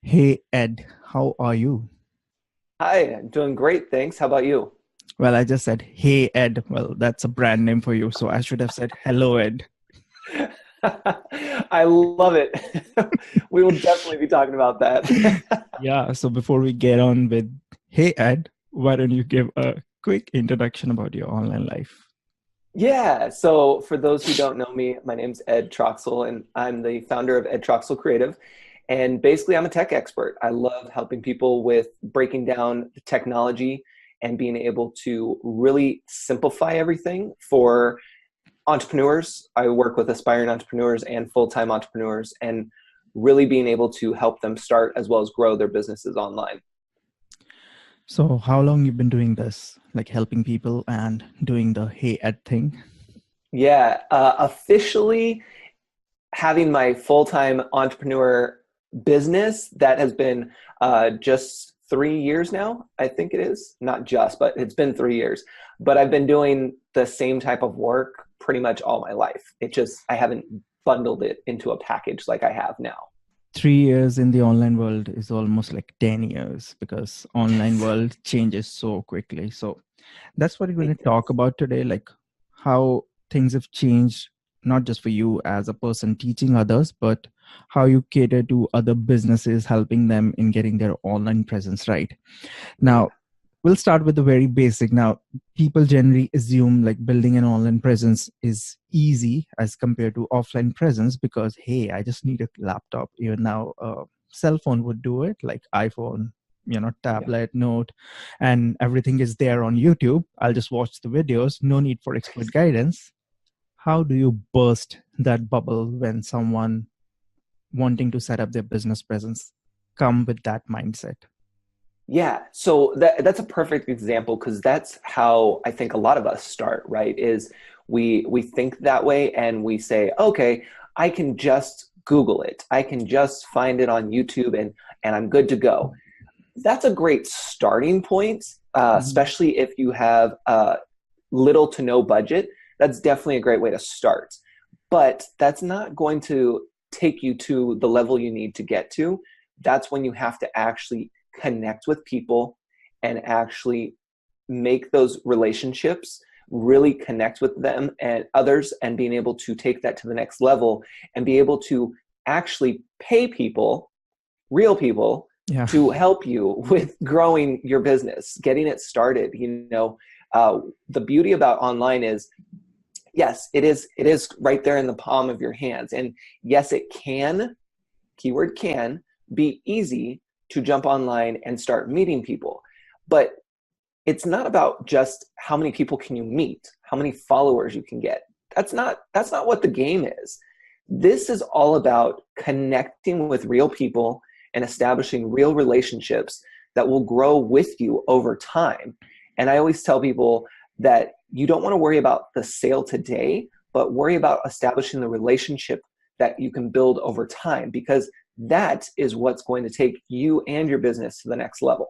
Hey Ed, how are you? Hi, I'm doing great, thanks. How about you? Well, I just said, hey Ed. Well, that's a brand name for you. So I should have said, hello Ed. I love it. We will definitely be talking about that. Yeah. So before we get on with, hey Ed, why don't you give a quick introduction about your online life? Yeah, so for those who don't know me, my name's Ed Troxell, and I'm the founder of Ed Troxell Creative. And basically, I'm a tech expert. I love helping people with breaking down the technology and being able to really simplify everything for entrepreneurs. I work with aspiring entrepreneurs and full-time entrepreneurs, and really being able to help them start as well as grow their businesses online. So how long you've been doing this, like helping people and doing the hey Ed thing? Yeah, officially having my full-time entrepreneur business that has been just 3 years now. I think it is not just, but it's been 3 years. But I've been doing the same type of work pretty much all my life. It just I haven't bundled it into a package like I have now. 3 years in the online world is almost like 10 years because online Yes. world changes so quickly. So that's what we're going It to talk about today, like how things have changed, not just for you as a person teaching others, but how you cater to other businesses, helping them in getting their online presence right. Yeah. Now, we'll start with the very basic. Now, people generally assume like building an online presence is easy as compared to offline presence because, hey, I just need a laptop. Even now, a cell phone would do it, like iPhone, Yeah. tablet, note, and everything is there on YouTube. I'll just watch the videos, no need for expert guidance. How do you burst that bubble when someone wanting to set up their business presence come with that mindset? Yeah, so that's a perfect example because that's how I think a lot of us start, right? Is we think that way and we say, okay, I can just Google it. I can just find it on YouTube and I'm good to go. That's a great starting point, Mhm. especially if you have little to no budget. That's definitely a great way to start. But that's not going to take you to the level you need to get to. That's when you have to actually connect with people and actually make those relationships, really connect with them and others, and being able to take that to the next level and be able to actually pay people, real people, Yeah. to help you with growing your business, getting it started. Uh, the beauty about online is, yes, it is right there in the palm of your hands, and yes, it can, keyword can, be easy to jump online and start meeting people, but it's not about just how many people can you meet, how many followers you can get. That's not what the game is. This is all about connecting with real people and establishing real relationships that will grow with you over time. And I always tell people that you don't want to worry about the sale today, but worry about establishing the relationship that you can build over time, because that is what's going to take you and your business to the next level.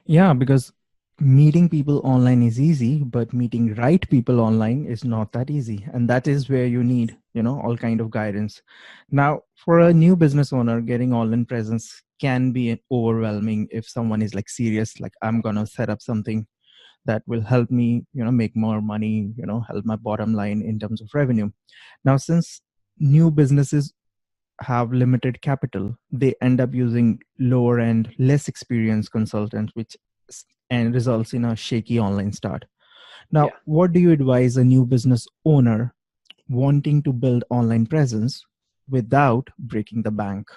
Yeah, because meeting people online is easy, but meeting right people online is not that easy. And that is where you need, all kind of guidance. Now, for a new business owner, getting online presence can be overwhelming if someone is like serious, like I'm gonna set up something that will help me, make more money, help my bottom line in terms of revenue. Now, since new businesses have limited capital, they end up using lower end, less experienced consultants, which and results in a shaky online start. Now, Yeah. what do you advise a new business owner wanting to build online presence without breaking the bank?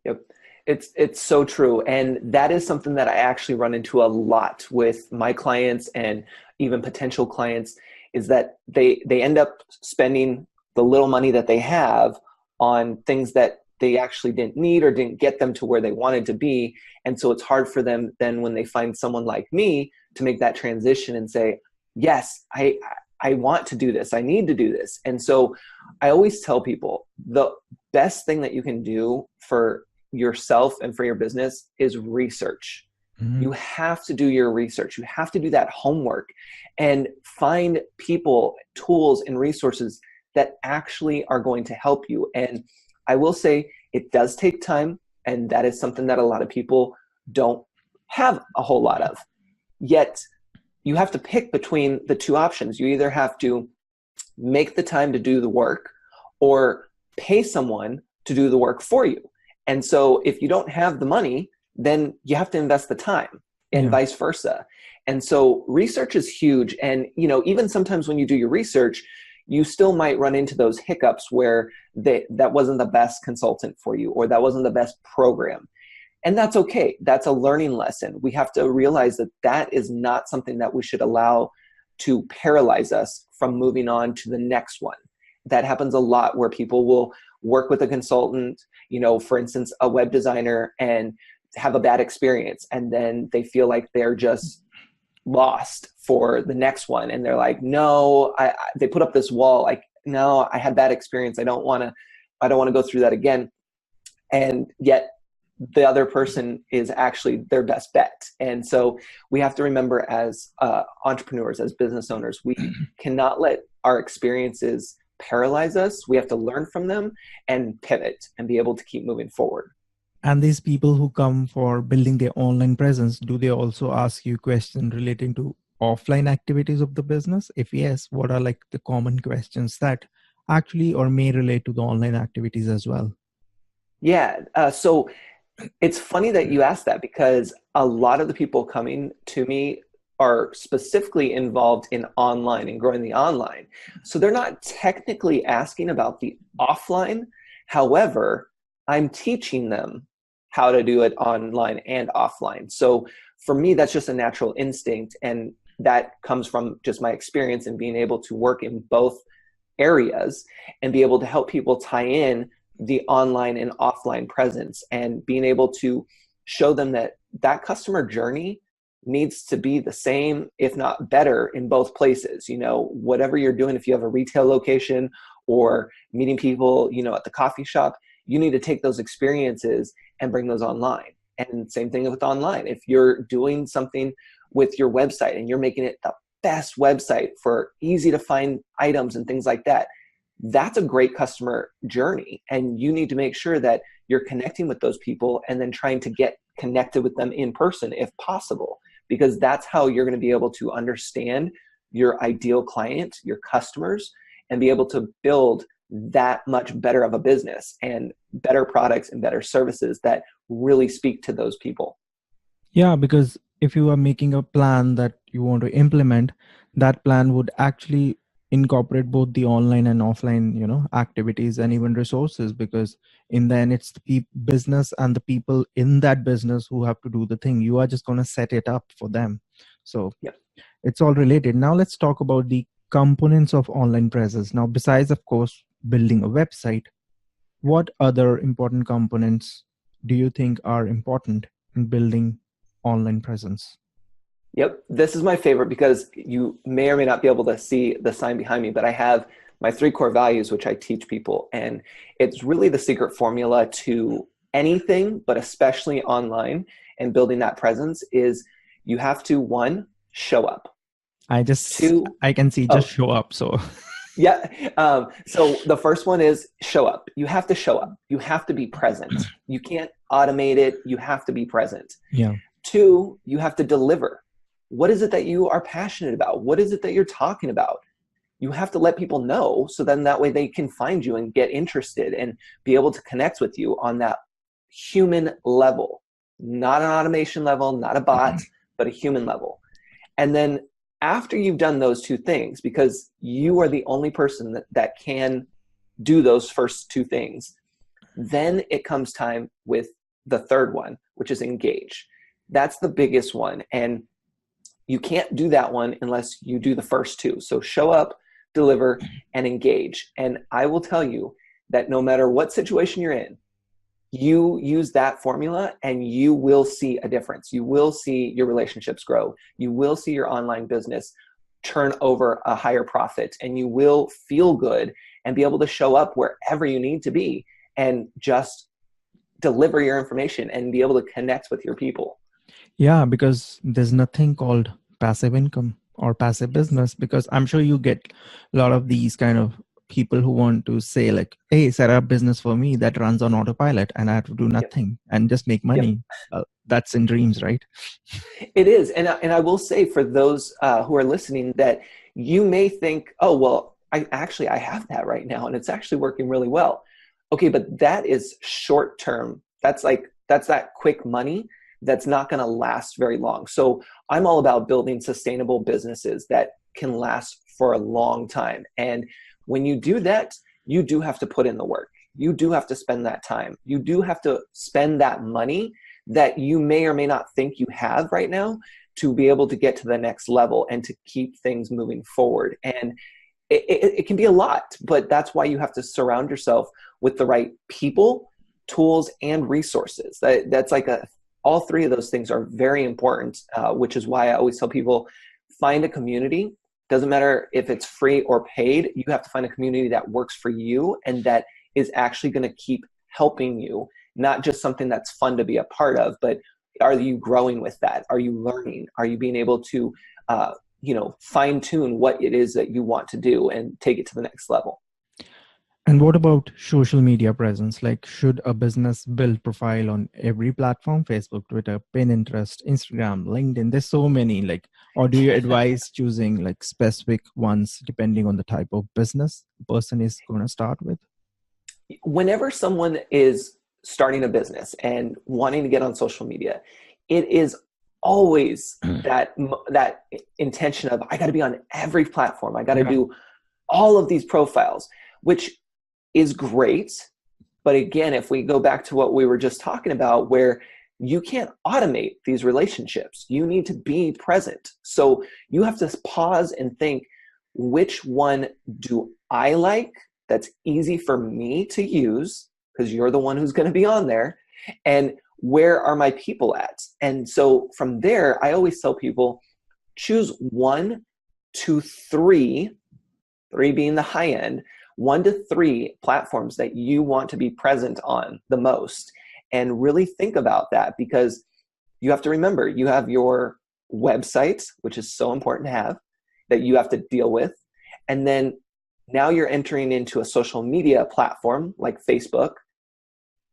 Yep. It's so true. And that is something that I actually run into a lot with my clients and even potential clients, is that they end up spending the little money that they have on things that they actually didn't need or didn't get them to where they wanted to be. And so it's hard for them then when they find someone like me to make that transition and say, yes, I want to do this. I need to do this. And so I always tell people the best thing that you can do for yourself and for your business is research. Mhm. You have to do your research. You have to do that homework and find people, tools, and resources that actually are going to help you. And I will say it does take time And that is something that a lot of people don't have a whole lot of. Yet you have to pick between the two options. You either have to make the time to do the work or pay someone to do the work for you. And so if you don't have the money, then you have to invest the time, and vice versa. And so research is huge. And, even sometimes when you do your research, you still might run into those hiccups where that wasn't the best consultant for you, or that wasn't the best program. And that's okay. That's a learning lesson. We have to realize that that is not something that we should allow to paralyze us from moving on to the next one. That happens a lot, where people will work with a consultant, for instance, a web designer, and have a bad experience. And then they feel like they're just lost for the next one. And they're like, no, they put up this wall, like, no, I had bad experience. I don't want to go through that again. And yet the other person is actually their best bet. And so we have to remember, as entrepreneurs, as business owners, we cannot let our experiences paralyze us. We have to learn from them and pivot and be able to keep moving forward. And these people who come for building their online presence, do they also ask you questions relating to offline activities of the business? If yes, what are like the common questions that actually or may relate to the online activities as well? Yeah. So it's funny that you asked that, because a lot of the people coming to me are specifically involved in online and growing the online. So they're not technically asking about the offline. However, I'm teaching them how to do it online and offline. So for me, that's just a natural instinct. And that comes from just my experience in being able to work in both areas and be able to help people tie in the online and offline presence, and being able to show them that that customer journey needs to be the same, if not better, in both places. Whatever you're doing, if you have a retail location or meeting people, at the coffee shop, you need to take those experiences and bring those online. And same thing with online. If you're doing something with your website and you're making it the best website for easy to find items and things like that, that's a great customer journey. And you need to make sure that you're connecting with those people and then trying to get connected with them in person if possible, because that's how you're going to be able to understand your ideal client, your customers, and be able to build that much better of a business and better products and better services that really speak to those people. Yeah, because if you are making a plan that you want to implement, that plan would actually incorporate both the online and offline, activities and even resources, because in the end, it's the business and the people in that business who have to do the thing. You are just going to set it up for them. So It's all related. Now let's talk about the components of online presence. Now, besides, of course, building a website, what other important components do you think are important in building online presence? Yep. This is my favorite, because you may or may not be able to see the sign behind me, but I have my 3 core values, which I teach people. And it's really the secret formula to anything, but especially online and building that presence, is you have to, 1, show up. I can see just show up. So yeah. So the first one is show up. You have to show up. You have to be present. You can't automate it. You have to be present. Yeah. 2, you have to deliver. What is it that you are passionate about? What is it that you're talking about? You have to let people know, so then that way they can find you and get interested and be able to connect with you on that human level, not an automation level, not a bot, but a human level. And then after you've done those 2 things, because you are the only person that can do those first 2 things, then it comes time with the third one, which is engage. That's the biggest one. And you can't do that one unless you do the first 2. So show up, deliver, and engage. And I will tell you that no matter what situation you're in, you use that formula and you will see a difference. You will see your relationships grow. You will see your online business turn over a higher profit, and you will feel good and be able to show up wherever you need to be and just deliver your information and be able to connect with your people. Yeah, because there's nothing called passive income or passive business, because I'm sure you get a lot of these kind of people who want to say like, hey, set up business for me that runs on autopilot and I have to do Yep. nothing and just make Yep. money. That's in dreams, right? It is. And I will say for those who are listening that you may think, oh, well, I have that right now and it's actually working really well. Okay, but that is short term. That's that quick money that's not going to last very long. So I'm all about building sustainable businesses that can last for a long time. And when you do that, you do have to put in the work. You do have to spend that time. You do have to spend that money that you may or may not think you have right now to be able to get to the next level and to keep things moving forward. And it can be a lot, but that's why you have to surround yourself with the right people, tools, and resources. That's like all three of those things are very important, which is why I always tell people, find a community. Doesn't matter if it's free or paid, you have to find a community that works for you and that is actually going to keep helping you, not just something that's fun to be a part of, but are you growing with that? Are you learning? Are you being able to fine tune what it is that you want to do and take it to the next level? And what about social media presence? Like, should a business build profile on every platform? Facebook, Twitter, Pinterest, Instagram, LinkedIn. There's so many. Like, or do you advise choosing like specific ones depending on the type of business the person is going to start with? Whenever someone is starting a business and wanting to get on social media, it is always that intention of, I got to be on every platform. I got to do all of these profiles, which is great. But again, if we go back to what we were just talking about, where you can't automate these relationships, you need to be present. So you have to pause and think, which one do I like that's easy for me to use, because you're the one who's going to be on there, and where are my people at? And so from there, I always tell people, choose 1 to 3, 3 being the high end, 1 to 3 platforms that you want to be present on the most, and really think about that, because you have to remember, you have your website, which is so important to have, that you have to deal with. And then now you're entering into a social media platform like Facebook,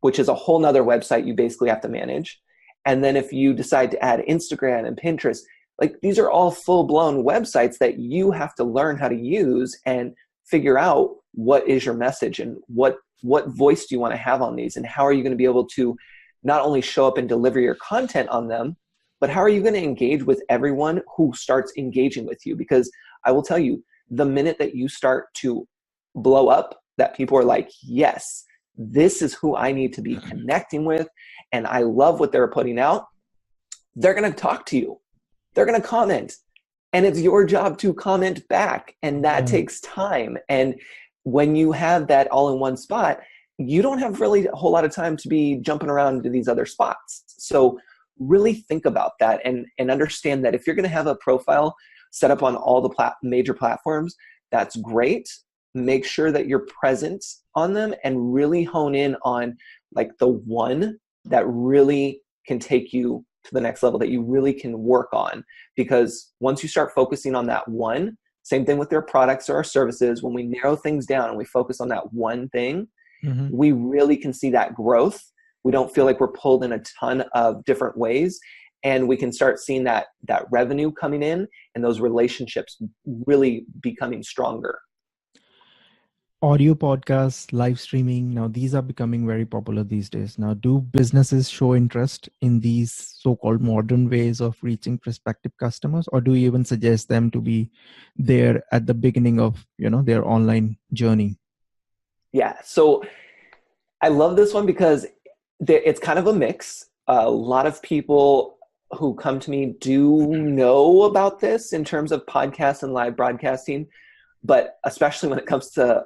which is a whole nother website you basically have to manage. And then if you decide to add Instagram and Pinterest, like these are all full-blown websites that you have to learn how to use and figure out what is your message and what voice do you want to have on these, and how are you going to be able to not only show up and deliver your content on them, but how are you going to engage with everyone who starts engaging with you? Because I will tell you, the minute that you start to blow up, that people are like, yes, this is who I need to be connecting with, and I love what they're putting out, they're going to talk to you. They're going to comment. And it's your job to comment back. And that takes time. And when you have that all in one spot, you don't have really a whole lot of time to be jumping around to these other spots. So really think about that and understand that if you're going to have a profile set up on all the major platforms, that's great. Make sure that you're present on them and really hone in on like the one that really can take you to the next level, that you really can work on. Because once you start focusing on that one, same thing with their products or our services, when we narrow things down and we focus on that one thing, we really can see that growth. We don't feel like we're pulled in a ton of different ways, and we can start seeing that revenue coming in and those relationships really becoming stronger. Audio podcasts, live streaming, now these are becoming very popular these days. Now, do businesses show interest in these so-called modern ways of reaching prospective customers, or do you even suggest them to be there at the beginning of their online journey? Yeah, so I love this one because it's kind of a mix. A lot of people who come to me do know about this in terms of podcasts and live broadcasting, but especially when it comes to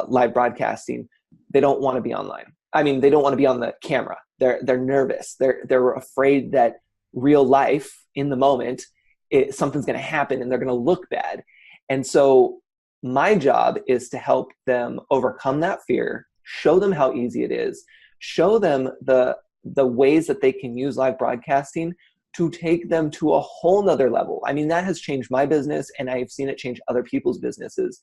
live broadcasting, they don't want to be online. I mean, they don't want to be on the camera. They're nervous. They're afraid that real life in the moment, something's going to happen and they're going to look bad. And so my job is to help them overcome that fear, show them how easy it is, show them the ways that they can use live broadcasting to take them to a whole nother level. I mean, that has changed my business, and I've seen it change other people's businesses.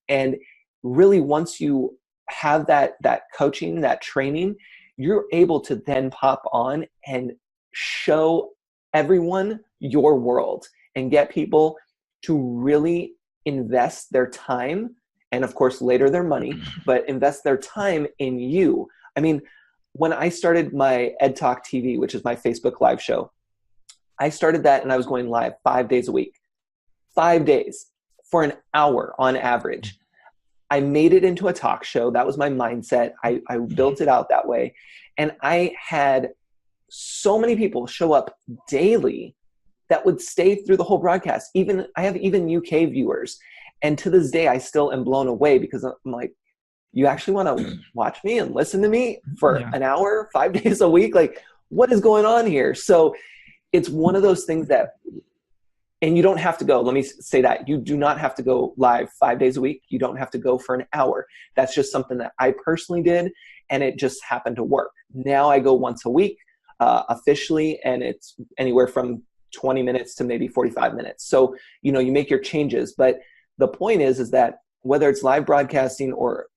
And really, once you have that coaching, that training, you're able to then pop on and show everyone your world and get people to really invest their time and, of course, later their money, but invest their time in you. I mean, when I started my Ed Talk TV, which is my Facebook live show, I started that and I was going live 5 days a week, 5 days for an hour on average. I made it into a talk show. That was my mindset. I built it out that way. And I had so many people show up daily that would stay through the whole broadcast. I have even UK viewers. And to this day, I still am blown away because I'm like, you actually want to watch me and listen to me for an hour, 5 days a week? Like, what is going on here? So it's one of those things that, and you don't have to go, let me say that, you do not have to go live 5 days a week. You don't have to go for an hour. That's just something that I personally did, and it just happened to work. Now I go once a week officially, and it's anywhere from 20 minutes to maybe 45 minutes. So, you make your changes. But the point is that whether it's live broadcasting or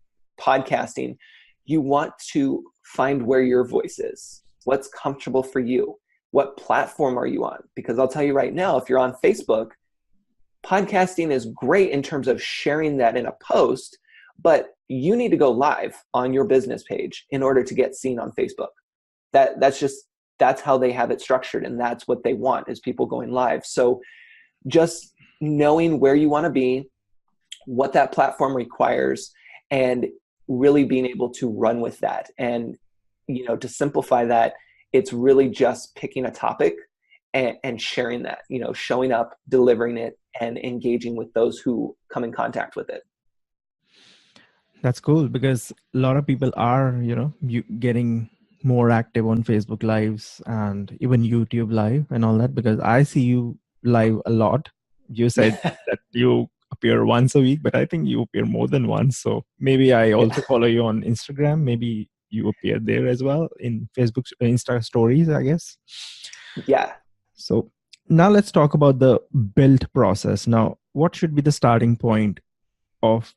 podcasting, you want to find where your voice is, what's comfortable for you. What platform are you on? Because I'll tell you right now, if you're on Facebook, podcasting is great in terms of sharing that in a post, but you need to go live on your business page in order to get seen on Facebook. That's how they have it structured, and that's what they want, is people going live. So just knowing where you want to be, what that platform requires, and really being able to run with that. And, to simplify that, it's really just picking a topic and sharing that, showing up, delivering it, and engaging with those who come in contact with it. That's cool, because a lot of people are, getting more active on Facebook Lives and even YouTube Live and all that, because I see you live a lot. You said that you appear once a week, but I think you appear more than once. So maybe I also follow you on Instagram. Maybe you appear there as well in Facebook, Insta stories, I guess. Yeah. So now let's talk about the build process. Now, what should be the starting point of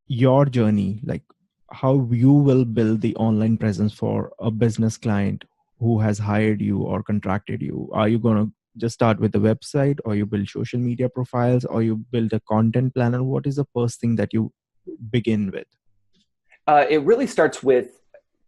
your journey? Like, how you will build the online presence for a business client who has hired you or contracted you? Are you going to just start with the website, or you build social media profiles, or you build a content planner? What is the first thing that you begin with? It really starts with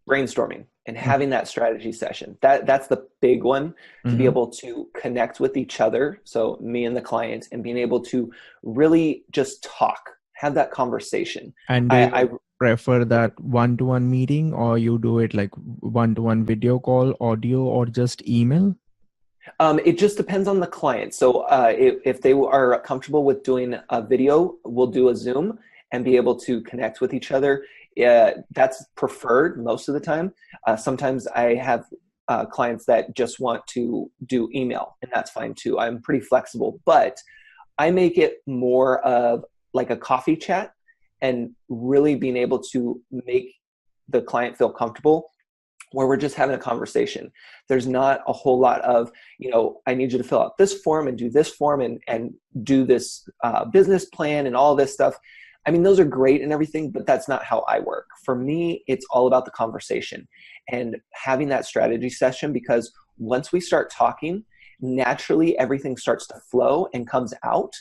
brainstorming and having that strategy session. That's the big one, to be able to connect with each other. So me and the client, and being able to really just talk, have that conversation. And I prefer that one-to-one meeting, or you do it like one-to-one video call, audio, or just email? It just depends on the client. So if they are comfortable with doing a video, we'll do a Zoom and be able to connect with each other. That's preferred most of the time. Sometimes I have clients that just want to do email, and that's fine too. I'm pretty flexible, but I make it more of like a coffee chat, and really being able to make the client feel comfortable, where we're just having a conversation. There's not a whole lot of, I need you to fill out this form and do this form and do this business plan and all this stuff. I mean, those are great and everything, but that's not how I work. For me, it's all about the conversation and having that strategy session, because once we start talking, naturally everything starts to flow and comes out,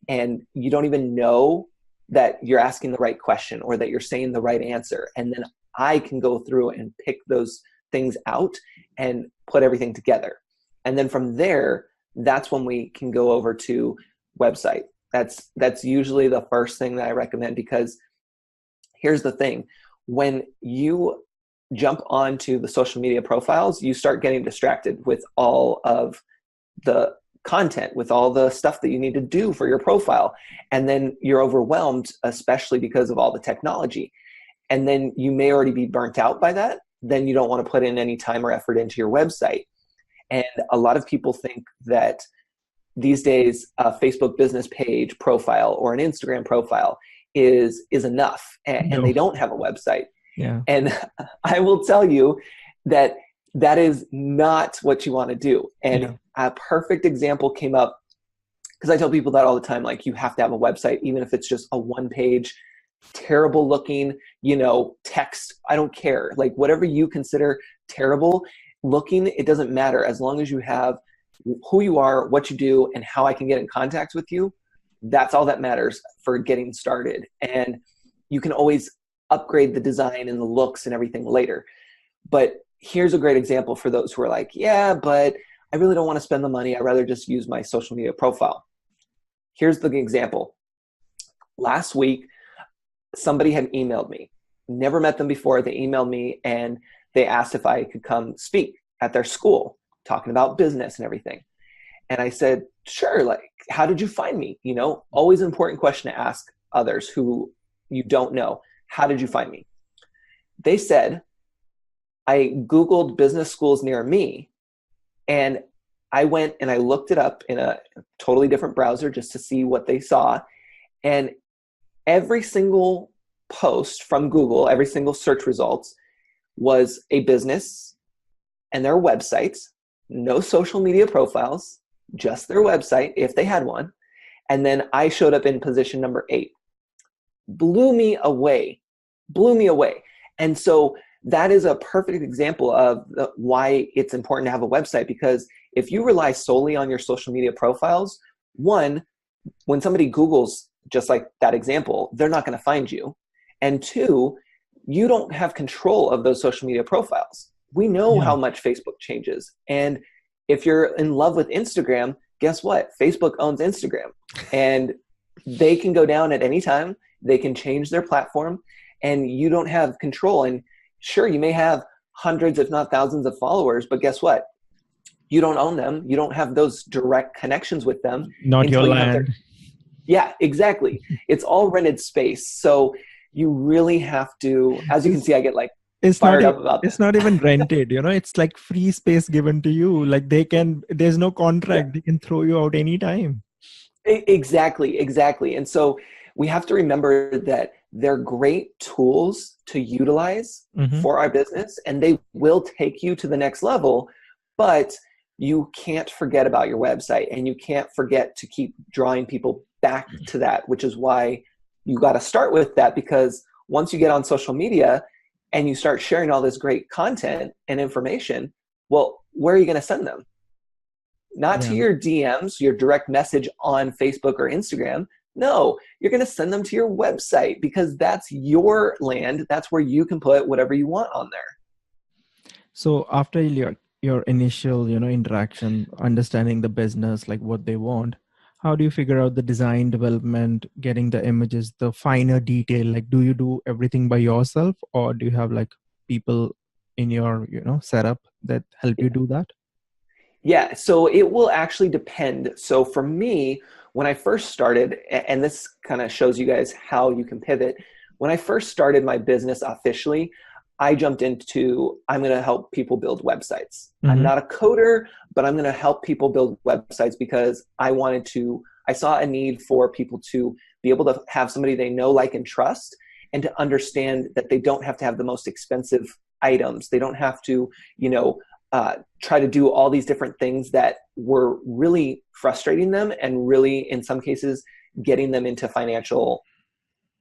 and you don't even know that you're asking the right question or that you're saying the right answer. And then I can go through and pick those things out and put everything together. And then from there, that's when we can go over to website. That's usually the first thing that I recommend, because here's the thing. When you jump onto the social media profiles, you start getting distracted with all of the content, with all the stuff that you need to do for your profile. And then you're overwhelmed, especially because of all the technology. And then you may already be burnt out by that. Then you don't want to put in any time or effort into your website. And a lot of people think that these days a Facebook business page profile or an Instagram profile is enough, and they don't have a website. Yeah. And I will tell you that that is not what you want to do. And a perfect example came up, because I tell people that all the time, like, you have to have a website, even if it's just a one-page terrible looking, text. I don't care. Like whatever you consider terrible looking, it doesn't matter as long as you have who you are, what you do, and how I can get in contact with you. That's all that matters for getting started. And you can always upgrade the design and the looks and everything later. But here's a great example for those who are like, yeah, but I really don't want to spend the money. I'd rather just use my social media profile. Here's the example. Last week, somebody had emailed me. Never met them before. They emailed me and they asked if I could come speak at their school, talking about business and everything. And I said, sure, like, how did you find me? Always an important question to ask others who you don't know. How did you find me? They said, I Googled business schools near me, and I went and I looked it up in a totally different browser just to see what they saw. And every single post from Google, every single search results was a business and their website, no social media profiles, just their website if they had one. And then I showed up in position number 8. Blew me away. And so that is a perfect example of why it's important to have a website, because if you rely solely on your social media profiles, one, when somebody Googles just like that example, they're not going to find you. And two, you don't have control of those social media profiles. We know how much Facebook changes. And if you're in love with Instagram, guess what? Facebook owns Instagram. And they can go down at any time. They can change their platform, and you don't have control. And sure, you may have hundreds, if not thousands of followers, but guess what? You don't own them. You don't have those direct connections with them. Not your land. Yeah, exactly. It's all rented space. So you really have to, as you can see, I get like fired up about this. It's not even rented, it's like free space given to you. Like there's no contract. They can throw you out anytime. Exactly. And so we have to remember that they're great tools to utilize for our business, and they will take you to the next level, but you can't forget about your website, and you can't forget to keep drawing people back to that, which is why you got to start with that, because once you get on social media and you start sharing all this great content and information, well, where are you going to send them? Not to your DMs, your direct message on Facebook or Instagram. No, you're going to send them to your website, because that's your land. That's where you can put whatever you want on there. So after your initial, interaction, understanding the business, like what they want, how do you figure out the design development, getting the images, the finer detail? Like, do you do everything by yourself, or do you have like people in your, setup that help you do that? Yeah, so it will actually depend. So for me, when I first started, and this kind of shows you guys how you can pivot. When I first started my business officially, I jumped into, I'm going to help people build websites. I'm not a coder, but I'm going to help people build websites, because I saw a need for people to be able to have somebody they know, like, and trust, and to understand that they don't have to have the most expensive items. They don't have to, try to do all these different things that were really frustrating them, and really, in some cases, getting them into financial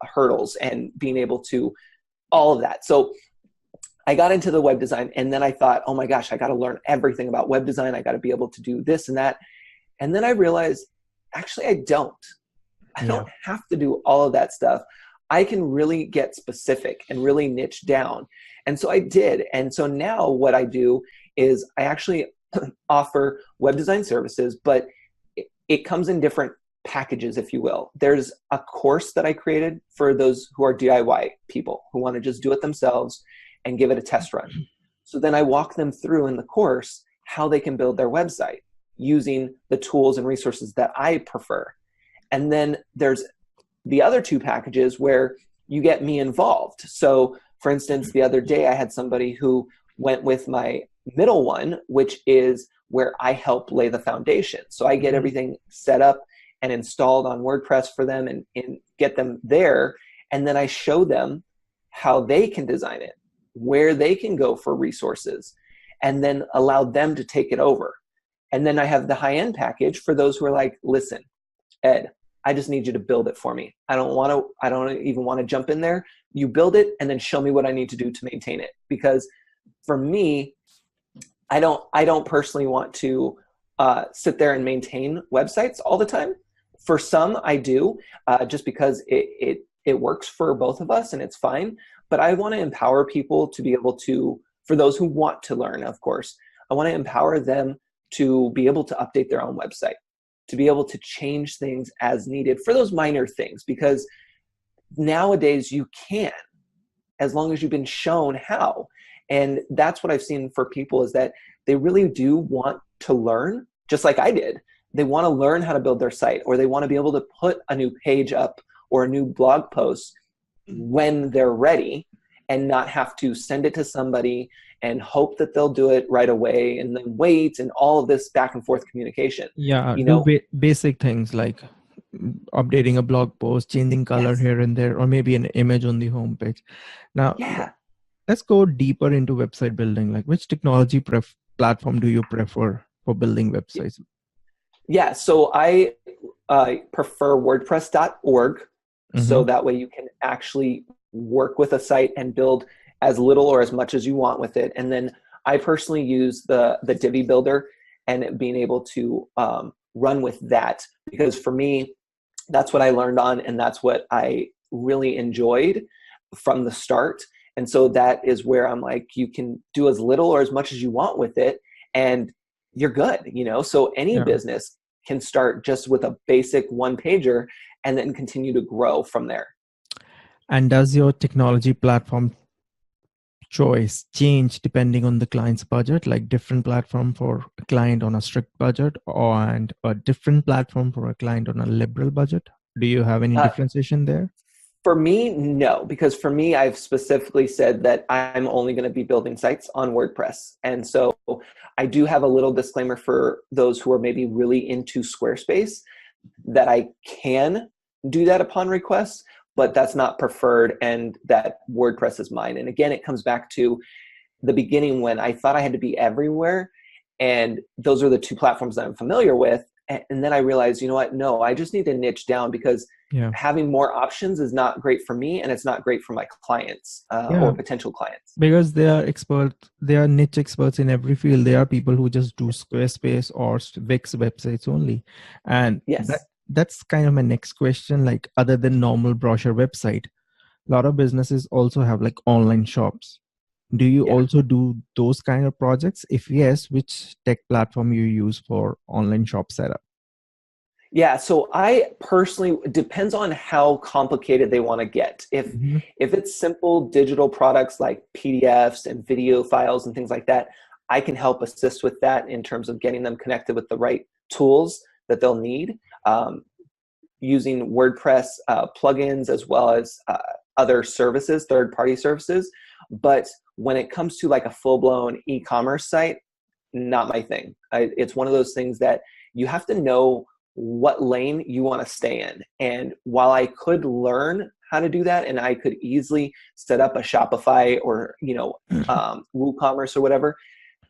hurdles and being able to all of that. So I got into the web design, and then I thought, oh my gosh, I got to learn everything about web design. I got to be able to do this and that. And then I realized, actually, I don't have to do all of that stuff. I can really get specific and really niche down. And so I did. And so now what I do is I actually offer web design services, but it comes in different packages, if you will. There's a course that I created for those who are DIY people who want to just do it themselves and give it a test run. So then I walk them through in the course how they can build their website using the tools and resources that I prefer. And then there's the other two packages where you get me involved. So for instance, the other day I had somebody who went with my middle one, which is where I help lay the foundation. So I get everything set up and installed on WordPress for them and get them there. And then I show them how they can design it, where they can go for resources, and then allow them to take it over. And then I have the high-end package for those who are like, listen, Ed, I just need you to build it for me. I don't even want to jump in there. You build it and then show me what I need to do to maintain it. Because for me, I don't personally want to sit there and maintain websites all the time. For some, I do, just because it works for both of us and it's fine. But I want to empower people to be able to, for those who want to learn, of course, I want to empower them to be able to update their own website, to be able to change things as needed for those minor things. Because nowadays you can, as long as you've been shown how. And that's what I've seen for people, is that they really do want to learn, just like I did. They want to learn how to build their site, or they want to be able to put a new page up or a new blog post when they're ready, and not have to send it to somebody and hope that they'll do it right away and then wait, and all of this back and forth communication. Yeah, You do know, basic things like updating a blog post, changing color yes, here and there, or maybe an image on the homepage. Now, yeah. let's go deeper into website building. Like, which technology platform do you prefer for building websites? Yeah, so I prefer WordPress.org, so Mm-hmm. that way you can actually work with a site and build as little or as much as you want with it. And then I personally use the Divi Builder, and being able to run with that, because for me, that's what I learned on, and that's what I really enjoyed from the start. And so that is where I'm like, you can do as little or as much as you want with it, and you're good, you know? So any Yeah. business can start just with a basic one pager and then continue to grow from there. And does your technology platform choice change depending on the client's budget, like different platform for a client on a strict budget, and a different platform for a client on a liberal budget? Do you have any Uh, differentiation there? For me, no, because for me, I've specifically said that I'm only going to be building sites on WordPress. And so I do have a little disclaimer for those who are maybe really into Squarespace, that I can do that upon request, but that's not preferred, and that WordPress is mine. And again, it comes back to the beginning when I thought I had to be everywhere. And those are the two platforms that I'm familiar with. And then I realized, you know what? No, I just need to niche down, because Yeah. having more options is not great for me, and it's not great for my clients or Yeah. potential clients. Because they are niche experts in every field. They are people who just do Squarespace or Wix websites only. And Yes. that's kind of my next question. Like, other than normal brochure website, a lot of businesses also have like online shops. Do you Yeah. also do those kind of projects? If yes, which tech platform you use for online shop setup? Yeah, so I personally, it depends on how complicated they want to get. Mhm. If it's simple digital products like PDFs and video files and things like that, I can help assist with that in terms of getting them connected with the right tools that they'll need, using WordPress plugins, as well as other services, third-party services. But when it comes to like a full-blown e-commerce site, not my thing. It's one of those things that you have to know what lane you want to stay in. And while I could learn how to do that, and I could easily set up a Shopify or, WooCommerce or whatever,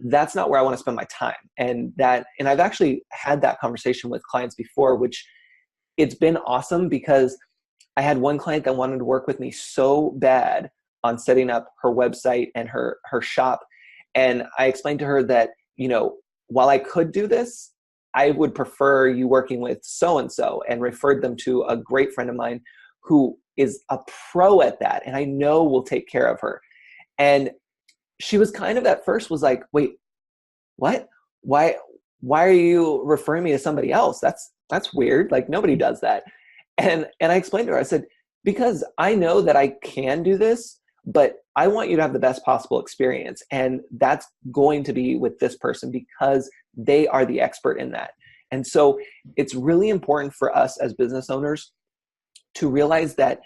that's not where I want to spend my time. And I've actually had that conversation with clients before, which it's been awesome, because I had one client that wanted to work with me so bad on setting up her website and her shop. And I explained to her that, while I could do this, I would prefer you working with so-and-so, and referred them to a great friend of mine who is a pro at that, and I know will take care of her. And she was kind of, at first, was like, wait, what? Why are you referring me to somebody else? That's weird. Like, nobody does that. And I explained to her, I said, because I know that I can do this, but I want you to have the best possible experience. And that's going to be with this person, because they are the expert in that. And so it's really important for us as business owners to realize that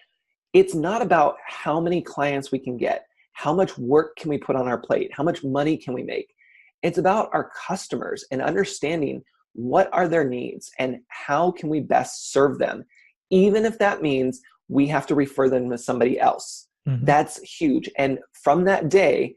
it's not about how many clients we can get, how much work can we put on our plate, how much money can we make. It's about our customers and understanding what are their needs and how can we best serve them, even if that means we have to refer them to somebody else. Mhm. That's huge. And from that day,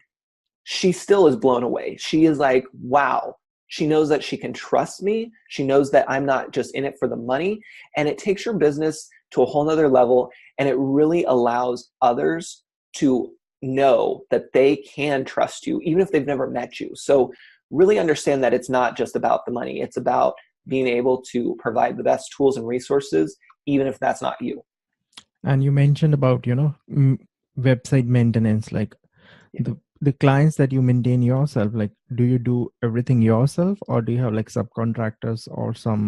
she still is blown away. She is like, wow, She knows that she can trust me. She knows that I'm not just in it for the money. And it takes your business to a whole nother level. And it really allows others to know that they can trust you, even if they've never met you. So really understand that it's not just about the money. It's about being able to provide the best tools and resources, even if that's not you. And you mentioned about, website maintenance, like Yeah. the clients that you maintain yourself, like, do you do everything yourself, or do you have like subcontractors or some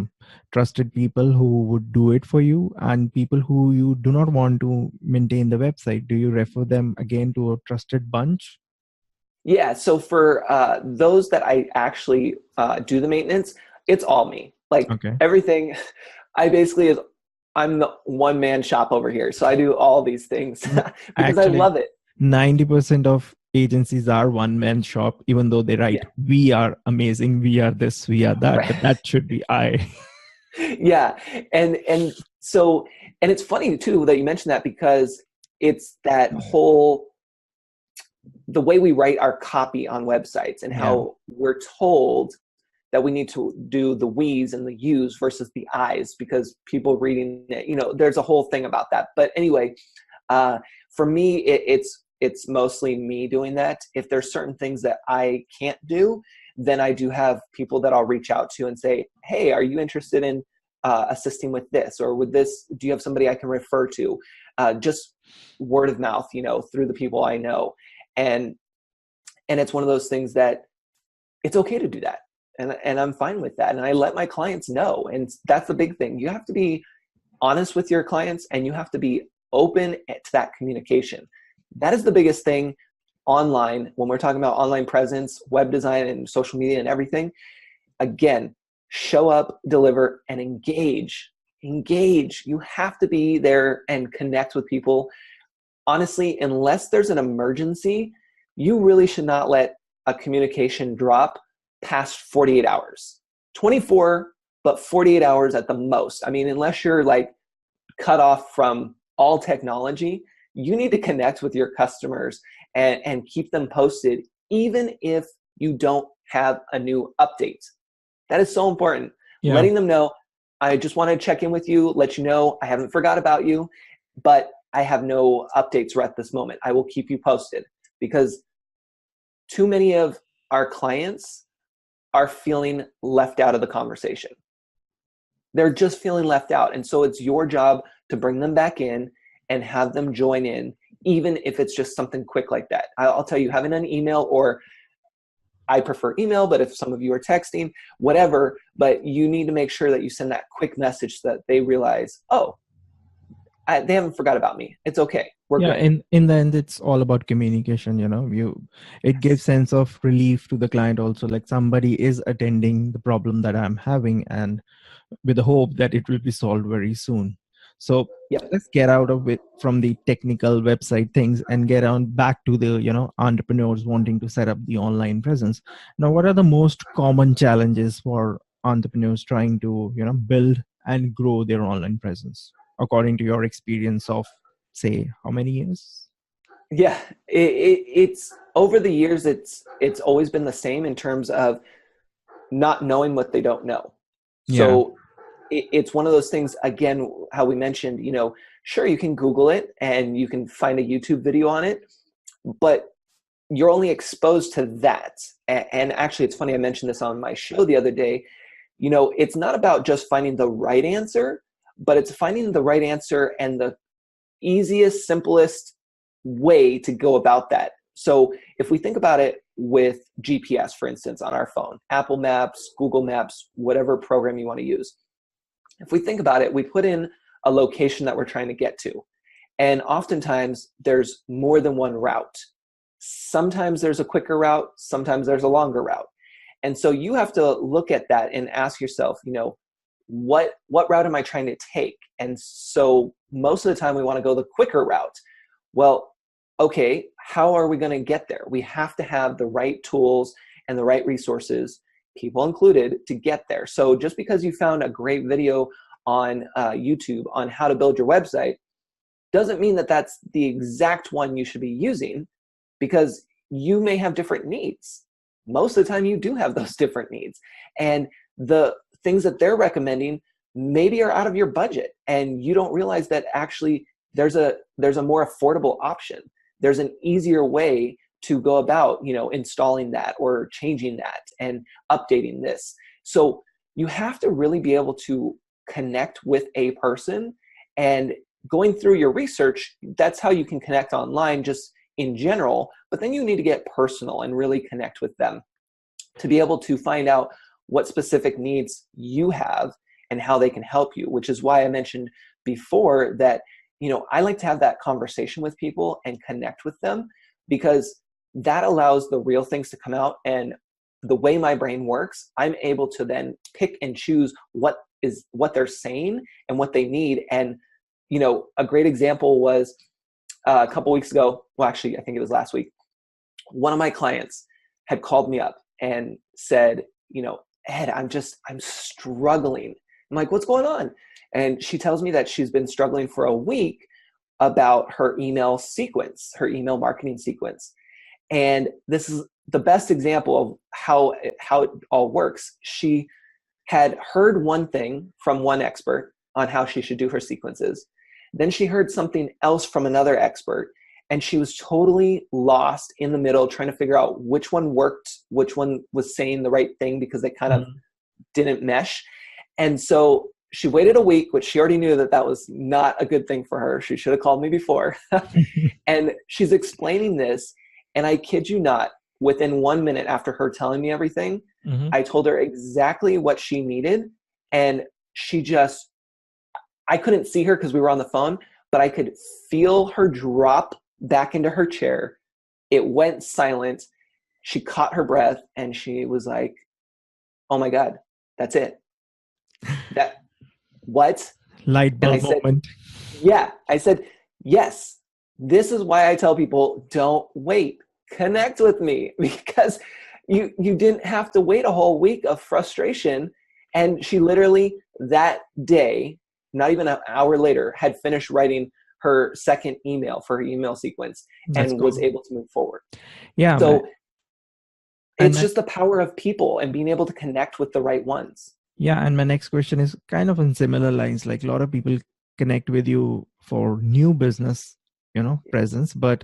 trusted people who would do it for you? And people who you do not want to maintain the website, do you refer them again to a trusted bunch? Yeah, so for those that I actually do the maintenance, it's all me. Like Okay. everything, I'm the one-man shop over here. So I do all these things because I Actually, love it. 90% of agencies are one man shop, even though they Yeah, write, "We are amazing, we are this, we are that," right. but that should be I. Yeah, and so, and it's funny too that you mentioned that, because it's that whole, the way we write our copy on websites and Yeah. how we're told that we need to do the we's and the you's versus the I's, because people reading it, there's a whole thing about that. But anyway, for me, it's mostly me doing that. If there's certain things that I can't do, then I do have people that I'll reach out to and say, hey, are you interested in assisting with this or with this? Do you have somebody I can refer to? Just word of mouth, through the people I know. And it's one of those things that it's okay to do that. And I'm fine with that. And I let my clients know. And that's the big thing. You have to be honest with your clients, and you have to be open to that communication. That is the biggest thing online when we're talking about online presence, web design, and social media and everything. Again, show up, deliver, and engage. Engage. You have to be there and connect with people. Honestly, unless there's an emergency, you really should not let a communication drop past 48 hours. 24, but 48 hours at the most. I mean, unless you're like cut off from all technology, you need to connect with your customers and keep them posted, even if you don't have a new update. That is so important. Yeah. Letting them know, I just want to check in with you, let you know I haven't forgot about you, but I have no updates right at this moment. I will keep you posted, because too many of our clients are feeling left out of the conversation. They're just feeling left out. And so it's your job to bring them back in and have them join in, even if it's just something quick like that. I'll tell you, having an email, or I prefer email, but if some of you are texting, whatever, but you need to make sure that you send that quick message so that they realize, oh, they haven't forgot about me. It's okay. We're Yeah, good. in the end, it's all about communication. It gives Yes. sense of relief to the client also, like somebody is attending the problem that I'm having, and with the hope that it will be solved very soon. So Yep. let's get out of it from the technical website things and get on back to the entrepreneurs wanting to set up the online presence. Now, what are the most common challenges for entrepreneurs trying to build and grow their online presence, according to your experience of, say, how many years? Yeah. It's over the years, it's always been the same in terms of not knowing what they don't know. Yeah. So it's one of those things, again, how we mentioned, sure, you can Google it and you can find a YouTube video on it, but you're only exposed to that. And actually, it's funny, I mentioned this on my show the other day. It's not about just finding the right answer, but it's finding the right answer and the easiest, simplest way to go about that. So if we think about it with GPS, for instance, on our phone, Apple Maps, Google Maps, whatever program you want to use. If we think about it, we put in a location that we're trying to get to. And oftentimes there's more than one route. Sometimes there's a quicker route, sometimes there's a longer route. And so you have to look at that and ask yourself, what route am I trying to take? And so most of the time we want to go the quicker route. Well, okay, how are we going to get there? We have to have the right tools and the right resources, people included, to get there. So just because you found a great video on YouTube on how to build your website doesn't mean that that's the exact one you should be using, because you may have different needs. most of the time you do have those different needs. And the things that they're recommending maybe are out of your budget, and you don't realize that actually there's a more affordable option. There's an easier way to go about, installing that or changing that and updating this. So you have to really be able to connect with a person, and going through your research, that's how you can connect online just in general, but then you need to get personal and really connect with them to be able to find out what specific needs you have and how they can help you, which is why I mentioned before that, I like to have that conversation with people and connect with them, because that allows the real things to come out. And the way my brain works, I'm able to then pick and choose what they're saying and what they need. And, a great example was a couple weeks ago, well, actually, I think it was last week, one of my clients had called me up and said, Ed, I'm struggling. I'm like, what's going on? And she tells me that she's been struggling for a week about her email sequence, her email marketing sequence. And this is the best example of how it all works. She had heard one thing from one expert on how she should do her sequences. Then she heard something else from another expert, and she was totally lost in the middle, trying to figure out which one worked, which one was saying the right thing, because they kind of didn't mesh. And so she waited a week, which she already knew that was not a good thing for her. She should have called me before. And she's explaining this, and I kid you not, within 1 minute after her telling me everything, I told her exactly what she needed. And I couldn't see her because we were on the phone, but I could feel her drop back into her chair. It went silent. She caught her breath and she was like, oh my God, that's it. What? Light bulb moment. Yeah. I said, yes, this is why I tell people, don't wait. Connect with me, because you didn't have to wait a whole week of frustration. And she literally that day, not even an hour later, had finished writing her second email for her email sequence. That's and cool. Was able to move forward. Yeah. So it's just the power of people and being able to connect with the right ones. Yeah. And my next question is kind of on similar lines. Like, a lot of people connect with you for new business, presence, but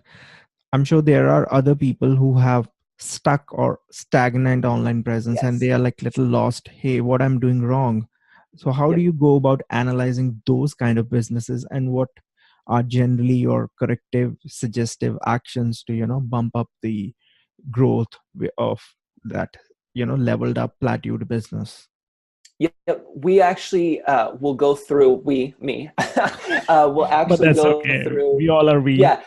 I'm sure there are other people who have stuck or stagnant online presence, yes, and they are like little lost. Hey, what I'm doing wrong. So how do you go about analyzing those kind of businesses, and what are generally your corrective, suggestive actions to, bump up the growth of that, leveled up, plateaued business? Yeah, we actually will go through, me, we'll actually go through. We all are we. Yeah.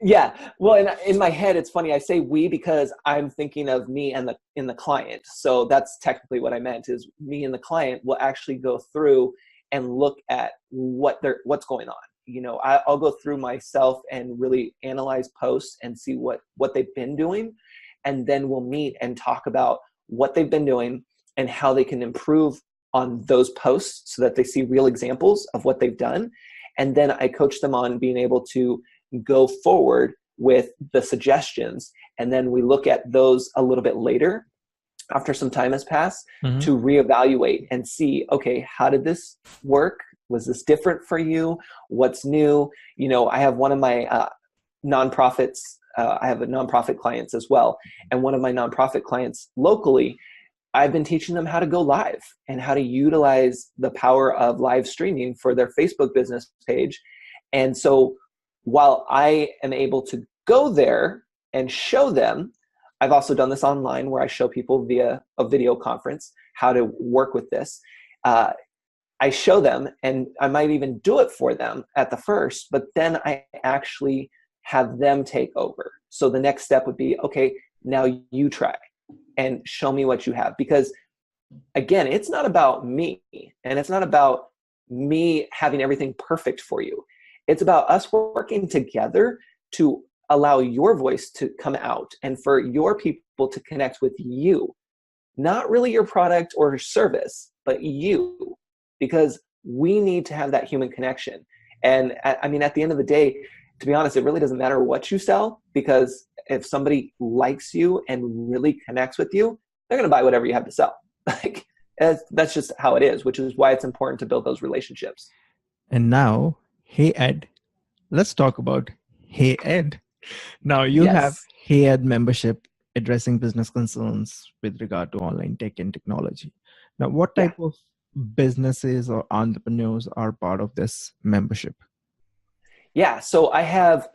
Yeah. Well, in my head, it's funny. I say we because I'm thinking of me and the client. So that's technically what I meant, is me and the client will actually go through and look at what's going on. I'll go through myself and really analyze posts and see what they've been doing. And then we'll meet and talk about what they've been doing and how they can improve on those posts so that they see real examples of what they've done. And then I coach them on being able to go forward with the suggestions. And then we look at those a little bit later, after some time has passed, to reevaluate and see, okay, how did this work? Was this different for you? What's new? I have one of my nonprofits. I have a nonprofit clients as well. And one of my nonprofit clients locally, I've been teaching them how to go live and how to utilize the power of live streaming for their Facebook business page. And so while I am able to go there and show them, I've also done this online where I show people via a video conference how to work with this. I show them, and I might even do it for them at the first, but then I actually have them take over. So the next step would be, okay, now you try and show me what you have. Because again, it's not about me, and it's not about me having everything perfect for you. It's about us working together to allow your voice to come out and for your people to connect with you. Not really your product or service, but you, because we need to have that human connection. And I mean, at the end of the day, to be honest, it really doesn't matter what you sell, because if somebody likes you and really connects with you, they're going to buy whatever you have to sell. Like, that's just how it is, which is why it's important to build those relationships. And now, hey Ed, let's talk about Hey Ed. Now you have Yes. Hey Ed membership addressing business concerns with regard to online tech and technology. Now, what Yeah. type of businesses or entrepreneurs are part of this membership? Yeah. So I have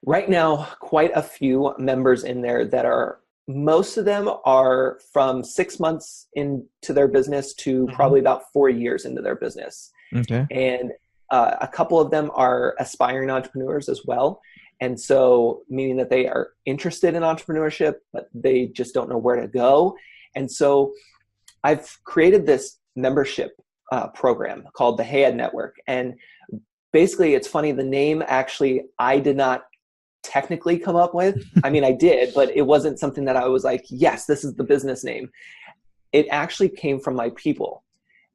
right now quite a few members in there that are, most of them are from 6 months into their business to Mhm. probably about 4 years into their business. Okay. And a couple of them are aspiring entrepreneurs as well. And so, meaning that they are interested in entrepreneurship, but they just don't know where to go. And so I've created this membership program called the Heya Network. And basically, it's funny, the name actually I did not technically come up with. I mean, I did, but it wasn't something that I was like, yes, this is the business name. It actually came from my people.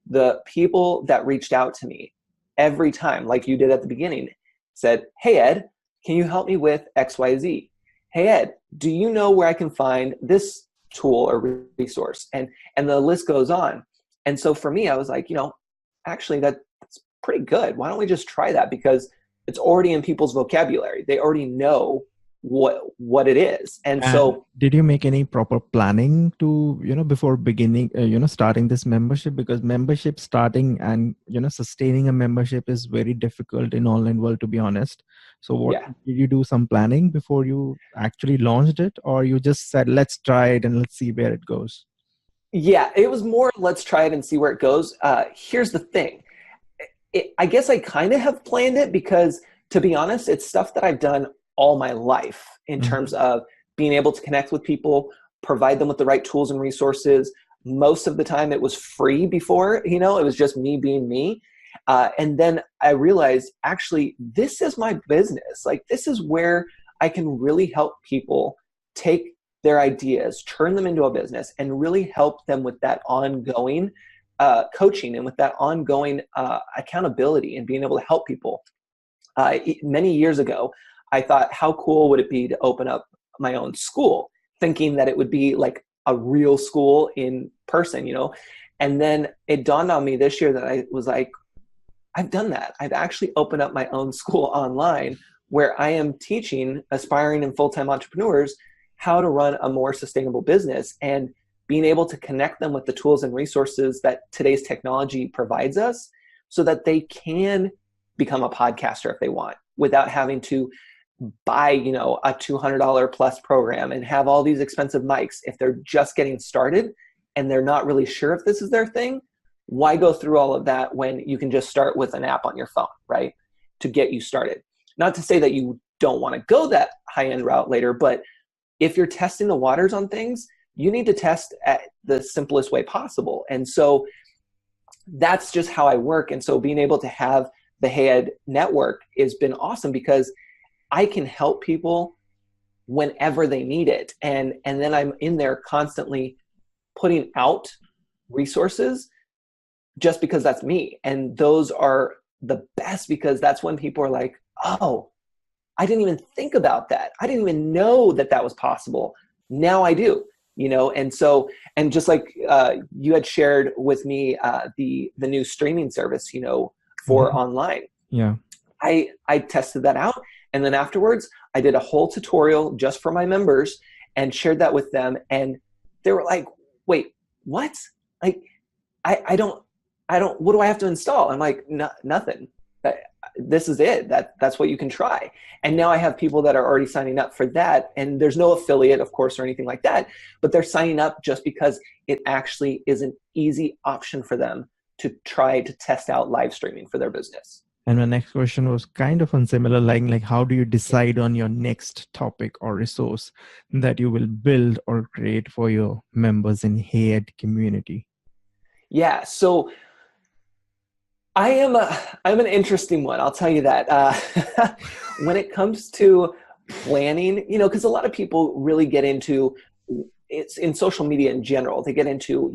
The people that reached out to me every time, like you did at the beginning, said, hey, Ed, can you help me with XYZ? Hey, Ed, do you know where I can find this tool or resource? And the list goes on. And so for me, I was like, actually that's pretty good. Why don't we just try that? Because it's already in people's vocabulary. They already know what it is. And And so, did you make any proper planning to, before beginning, starting this membership? Because membership starting and, sustaining a membership is very difficult in online world, to be honest. So what yeah. did you do some planning before you actually launched it, or you just said, let's try it and let's see where it goes? Yeah, it was more, let's try it and see where it goes. Here's the thing. I guess I kind of have planned it because, to be honest, it's stuff that I've done all my life in terms Mhm. of being able to connect with people, provide them with the right tools and resources. Most of the time it was free before, it was just me being me. And then I realized, actually, this is my business. Like, this is where I can really help people take their ideas, turn them into a business, and really help them with that ongoing coaching and with that ongoing accountability and being able to help people. Many years ago, I thought, how cool would it be to open up my own school, thinking that it would be like a real school in person, And then it dawned on me this year that I was like, I've done that. I've actually opened up my own school online where I am teaching aspiring and full-time entrepreneurs how to run a more sustainable business, and being able to connect them with the tools and resources that today's technology provides us so that they can become a podcaster if they want, without having to buy, a $200 plus program and have all these expensive mics. If they're just getting started and they're not really sure if this is their thing, why go through all of that when you can just start with an app on your phone, right? To get you started. Not to say that you don't want to go that high-end route later, but if you're testing the waters on things, you need to test at the simplest way possible. And so that's just how I work. And so being able to have the Heya Network has been awesome because I can help people whenever they need it. And then I'm in there constantly putting out resources just because that's me. And those are the best because that's when people are like, oh, I didn't even think about that. I didn't even know that that was possible. Now I do, And so, and just like you had shared with me the new streaming service, for Mhm. online, Yeah. I tested that out. And then afterwards, I did a whole tutorial just for my members and shared that with them. And they were like, wait, what? Like, I don't, what do I have to install? I'm like, nothing. This is it. That's what you can try. And now I have people that are already signing up for that. And there's no affiliate, of course, or anything like that, but they're signing up just because it actually is an easy option for them to try to test out live streaming for their business. And my next question was kind of on similar line, like how do you decide on your next topic or resource that you will build or create for your members in Hey Ed community? Yeah. So I'm an interesting one. I'll tell you that. When it comes to planning, because a lot of people really get into it's in social media in general. They get into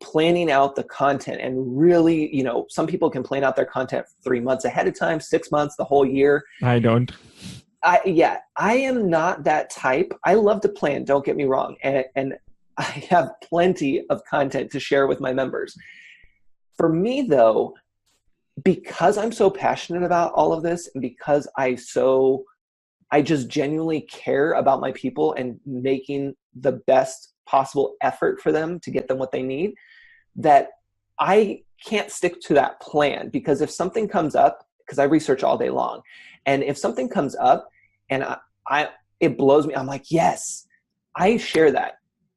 planning out the content and really, some people can plan out their content 3 months ahead of time, 6 months, the whole year. I don't. I am not that type. I love to plan, don't get me wrong. And I have plenty of content to share with my members. For me though, because I'm so passionate about all of this, and because I just genuinely care about my people and making the best possible effort for them to get them what they need, that I can't stick to that plan. Because if something comes up, because I research all day long, and if something comes up and it blows me, I'm like, yes, I share that.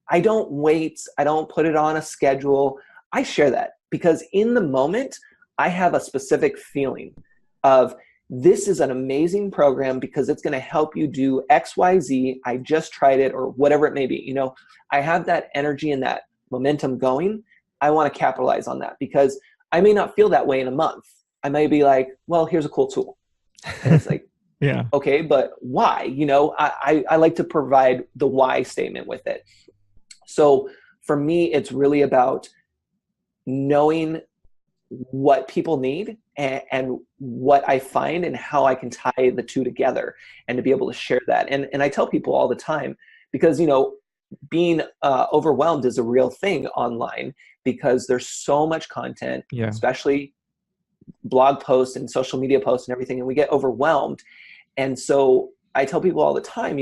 I don't wait. I don't put it on a schedule. I share that because in the moment, I have a specific feeling of this is an amazing program because it's going to help you do X, Y, Z. I just tried it, or whatever it may be. I have that energy and that momentum going. I want to capitalize on that because I may not feel that way in a month. I may be like, well, here's a cool tool. And it's like, yeah, okay, but why? I like to provide the why statement with it. So for me, it's really about knowing what people need and what I find and how I can tie the two together and to be able to share that. And I tell people all the time because, being overwhelmed is a real thing online because there's so much content, especially blog posts and social media posts and everything, and we get overwhelmed. And so I tell people all the time,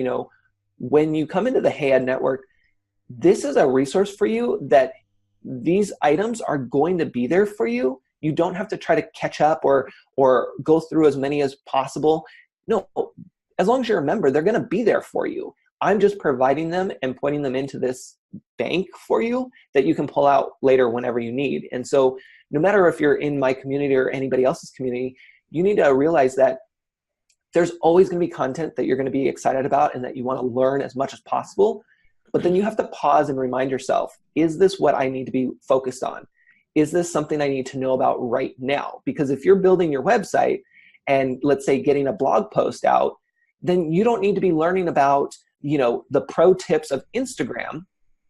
when you come into the Heya Network, this is a resource for you that these items are going to be there for you. You don't have to try to catch up or go through as many as possible. No, as long as you're a member, they're going to be there for you. I'm just providing them and putting them into this bank for you that you can pull out later whenever you need. And so no matter if you're in my community or anybody else's community, you need to realize that there's always going to be content that you're going to be excited about and that you want to learn as much as possible. But then you have to pause and remind yourself, is this what I need to be focused on? Is this something I need to know about right now? Because if you're building your website and let's say getting a blog post out, then you don't need to be learning about, the pro tips of Instagram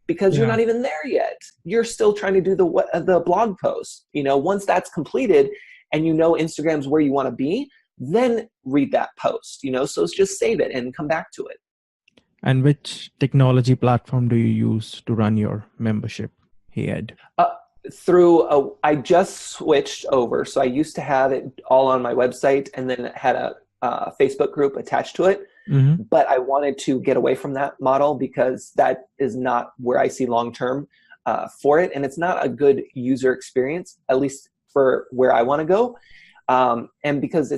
because you're not even there yet. You're still trying to do the blog post. Once that's completed and Instagram's where you want to be, then read that post, so just save it and come back to it. And which technology platform do you use to run your membership, Ed? I just switched over. So I used to have it all on my website and then had a Facebook group attached to it. Mm-hmm. But I wanted to get away from that model because that is not where I see long-term for it. And it's not a good user experience, at least for where I want to go. And because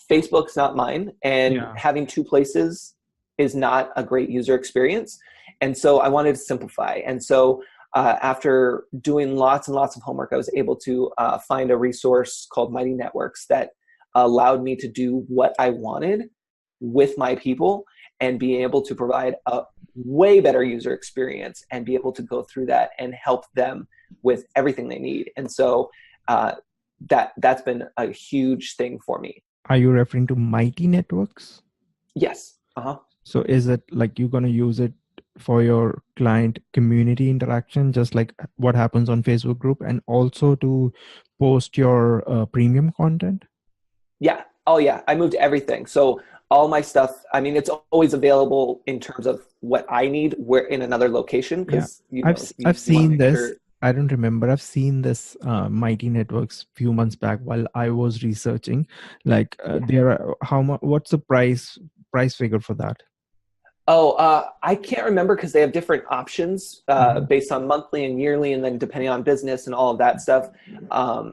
Facebook's not mine, and having two places is not a great user experience. And so I wanted to simplify. And so after doing lots and lots of homework, I was able to find a resource called Mighty Networks that allowed me to do what I wanted with my people and be able to provide a way better user experience and be able to go through that and help them with everything they need. And so that's been a huge thing for me. Are you referring to Mighty Networks? Yes. Uh-huh. So is it like you're going to use it for your client community interaction, just like what happens on Facebook group, and also to post your premium content? Yeah. Oh yeah. I moved everything. So all my stuff, it's always available in terms of what I need where in another location. I've seen this. Sure. I don't remember. I've seen this Mighty Networks few months back while I was researching. Like there are what's the price figure for that? Oh, I can't remember because they have different options based on monthly and yearly, and then depending on business and all of that stuff.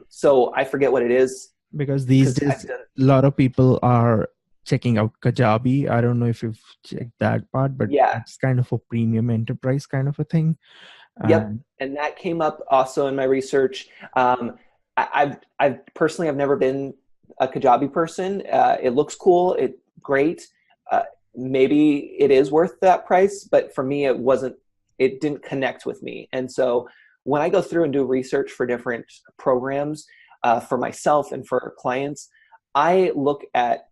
So I forget what it is. Because these days, a lot of people are checking out Kajabi. I don't know if you've checked that part, but it's kind of a premium enterprise kind of a thing. Yep, and that came up also in my research. I've personally, I've never been a Kajabi person. It looks cool. It's great. Maybe it is worth that price, but for me, it didn't connect with me. And so when I go through and do research for different programs for myself and for clients, I look at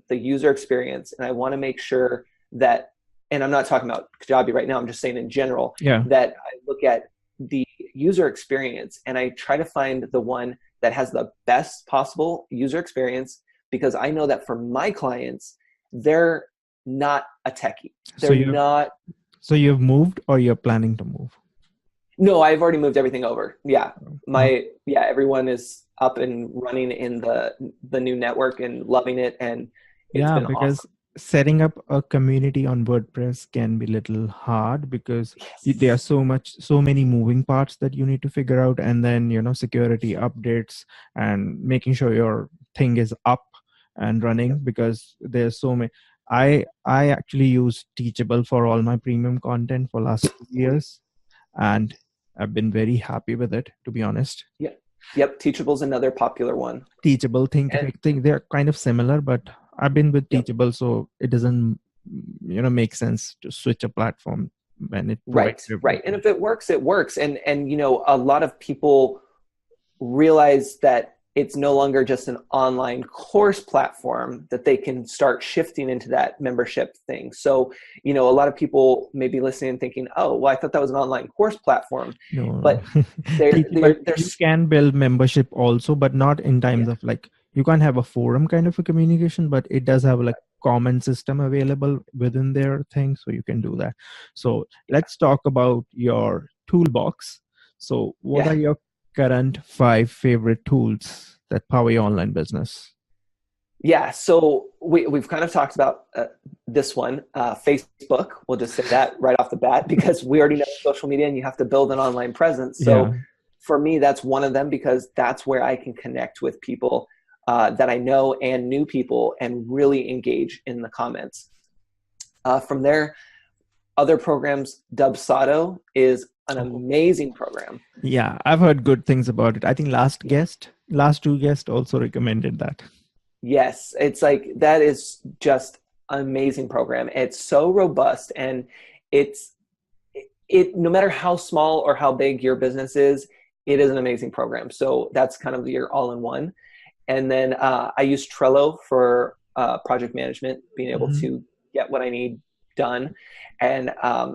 the user experience and I want to make sure that, and I'm not talking about Kajabi right now, I'm just saying in general, that I look at the user experience, and I try to find the one that has the best possible user experience, because I know that for my clients, they're not a techie. So They're you not. so you've moved or you're planning to move? No, I've already moved everything over. Yeah. Oh, Everyone is up and running in the new network and loving it, and it's yeah, been because awesome. setting up a community on WordPress can be little hard because there are Yes. so many moving parts that you need to figure out, and then security updates and making sure your thing is up and running, Yep. because there's so many. I actually use Teachable for all my premium content for last 2 years, and I've been very happy with it, to be honest. Yep. Yep. Teachable's another popular one. Teachable, And think they're kind of similar, but I've been with yep. Teachable, so it doesn't make sense to switch a platform when it provides Right. Right. And everything. if it works, it works. And a lot of people realize that it's no longer just an online course platform, that they can start shifting into that membership thing. So, a lot of people may be listening and thinking, oh, well, I thought that was an online course platform, No, but they're, Teachable, they're, they're, you can build membership also, but not in yeah, times of like, you can't have a forum kind of a communication, but it does have like comment system available within their thing, so you can do that. So yeah, let's talk about your toolbox. So what yeah. are your current 5 favorite tools that power your online business? Yeah, so we've kind of talked about this one, Facebook. We'll just say that right off the bat, because we already know social media and you have to build an online presence. So Yeah. for me, that's one of them, because that's where I can connect with people that I know and new people and really engage in the comments. From there, other programs, Dubsado is an Oh, amazing program. yeah, I've heard good things about it. I think Yeah. last two guests also recommended that. Yes, it's like that is just an amazing program. It's so robust, and it's it no matter how small or how big your business is, it is an amazing program. So that's kind of your all-in-one. And then I use Trello for project management, being able Hmm. to get what I need done. And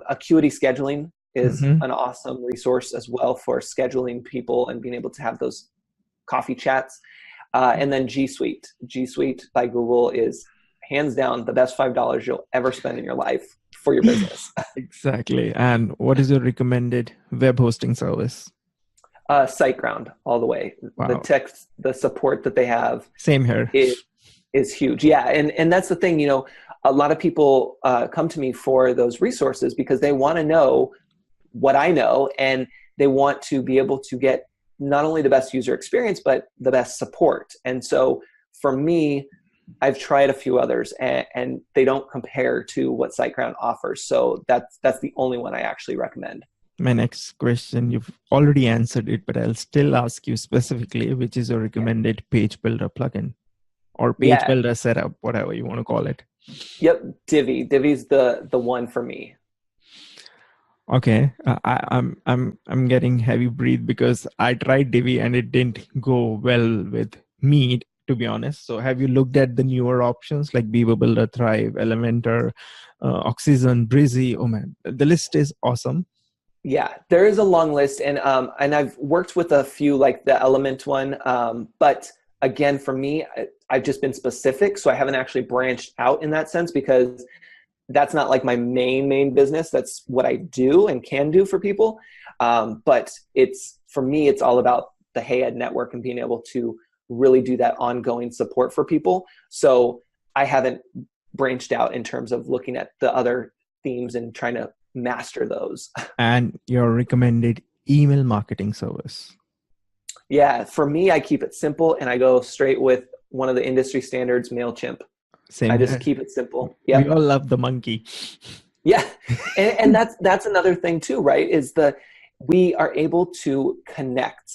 Acuity Scheduling is Hmm. an awesome resource as well for scheduling people and being able to have those coffee chats. And then G Suite. G Suite by Google is hands down the best $5 you'll ever spend in your life for your business. Exactly. And what is your recommended web hosting service? SiteGround all the way. The Wow. text, the support that they have Same here. is huge. Yeah, and that's the thing. A lot of people come to me for those resources because they want to know what I know, and they want to be able to get not only the best user experience but the best support. And so for me, I've tried a few others, and they don't compare to what SiteGround offers. So that's the only one I actually recommend. My next question, you've already answered it, but I'll still ask you specifically, which is your Yeah. recommended page builder plugin or page Yeah. builder setup, whatever you want to call it. Yep. Divi's the one for me. Okay, I'm getting heavy breathe because I tried Divi and it didn't go well with me, to be honest. So have you looked at the newer options like Beaver Builder, Thrive, Elementor, Oxygen, Breezy? Oh man, the list is awesome. Yeah, there is a long list, and I've worked with a few, like the Element one, but again, for me, I've just been specific, so I haven't actually branched out in that sense, because that's not like my main business. That's what I do and can do for people, but it's for me, it's all about the Heya Network and being able to really do that ongoing support for people. So I haven't branched out in terms of looking at the other themes and trying to master those. And your recommended email marketing service. Yeah, for me, I keep it simple and I go straight with one of the industry standards, MailChimp. Same I just here. keep it simple. We Yep. all love the monkey. Yeah. And that's another thing too, right? Is we are able to connect